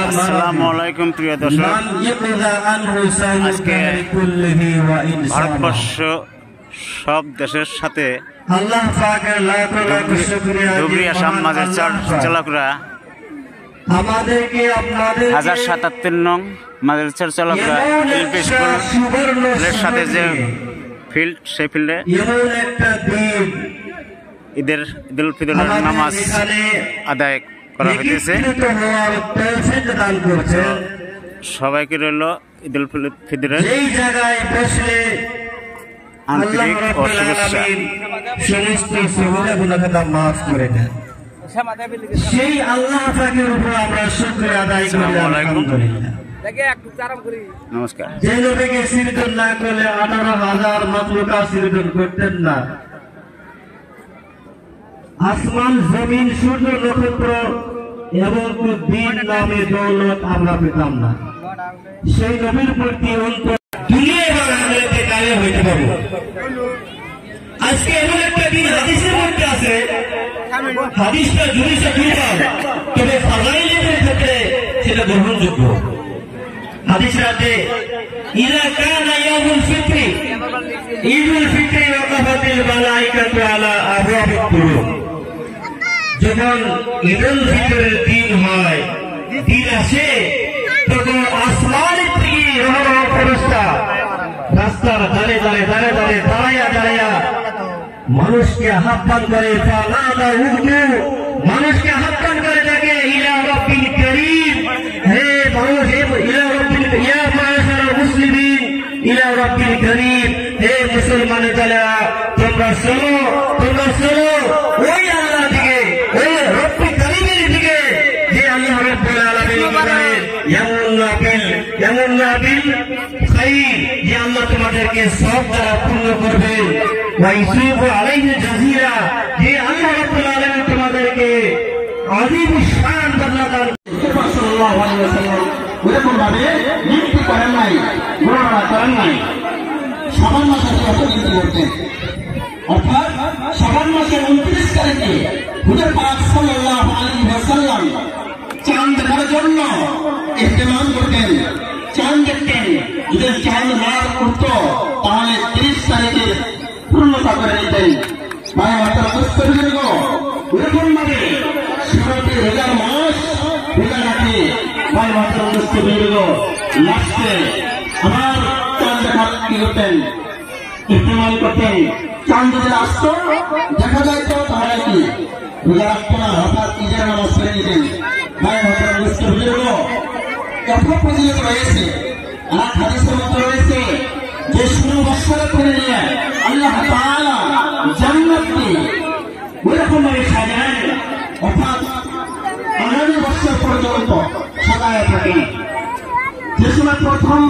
আসসালামু আলাইকুম প্রিয় দর্শক, আজকে ভারতবর্ষ সব দেশের সাথে ধুবড়ী আসাম মাঝের চালকরা 1077 নং মাঝের চালকরা এলপি স্কুলের সাথে যে ফিল্ড, সেই ফিল্ডে ঈদুল ফিতরের নামাজ আদায় করা হইতেছে। সবাইকে রইল ঈদুল ফিতরের আন্তরিক ও শুভেচ্ছা। সেই আল্লাহ পাকের উপর আমরা শুকরিয়া আদায় করি। আলহামদুলিল্লাহ। নমস্কার। যে নবীকে সিজদা না করলে 18,000 মাখলুকা সিজদা করতেন না। আসমান, জমিন, সূর্য, নক্ষত্র এবং দিন নামে দৌলত আমরা পেতাম না। সেই নবীর প্রতি অন্তর দুনিয়া এবং আখিরাতে কায়েম হইতে পারবো। আজকে এমন একটা দিন হাদিসের মধ্যে আছে, হাদিসটা যদি সঠিক হয় তবে ফাজাইলের ক্ষেত্রে সেটা গ্রহণযোগ্য। হাদিসে আছে ইযা কানা ইয়াউমুল ফিত্রি ঈদুল ফিত্রি ওয়াকাফাতিল মালাইকাতু আলা আবওয়াবিল কুরুব। যখন ঈদুল ফিতরের দিন হয়, দিন আসে, তখন আসমান থেকে রহমত ফেরেশতা রাস্তার ধারে ধারে ধারে ধারে দাঁড়াইয়া মানুষকে আহ্বান করে, মানুষকে আহ্বান করে ডাকে ইলা রাব্বিল কারীম, হে মানুষ, ইলা রাব্বিল ইয়া মাশারাল মুসলিমিন ইলা রাব্বিল কারীম, হে মুসলমানেরা তোমরা শোনো, ওই আল্লাহ থেকে, ওই রব্বিল কারীমের দিকে, যে আল্লাহ রাব্বুল আলামিন বলেন ইয়ামুন্না বিল খাইর, যে আল্লাহ তোমাদেরকে সব দ্বারা পূর্ণ করবে, ওয়াইসিবু আলাইহি জাযীরা, যে আল্লাহ রাব্বুল আলামিন তোমাদেরকে আযীম শান বদলা দান। সাল্লাল্লাহু আলাইহি ওয়াসাল্লাম এরকম ভাবে নিযুক্তি করেন নাই, বর্ণনা করেন নাই। শাবান মাসের কথা কিন্তু করতেন, অর্থাৎ শাবান মাসের 29 তারিখে হুজুর পাক সাল্লাল্লাহু আলাইহি ওয়াসাল্লাম চাঁদ দেখার জন্য ইহতিমাম করতেন, চাঁদ দেখতেন। যদি চাঁদ না করতো তাহলে 30 তারিখে পূর্ণতা করে নিতেন। এরকম ভাবে শুরুতে রোজার মাস রোজা রাখে লাস্টে আবার চাঁদ দেখা কি করতেন, ইহতিমাম করতেন। চাঁদ যদি আসতো, দেখা যাইতো, তাহলে কি রোজা রাখতো না, হঠাৎ ঈদের নামাজ পড়ে নিতেন। কত প্রতিযোগিতা রয়েছে, আর হাদিসের মধ্যে রয়েছে যে 16 বছর করে নিয়ে আল্লাহ তাআলা জান্নাতকে ওইরকম ভাবে সাজান, অর্থাৎ 18 বছর পর্যন্ত সাজায় থাকে। যে সময় প্রথম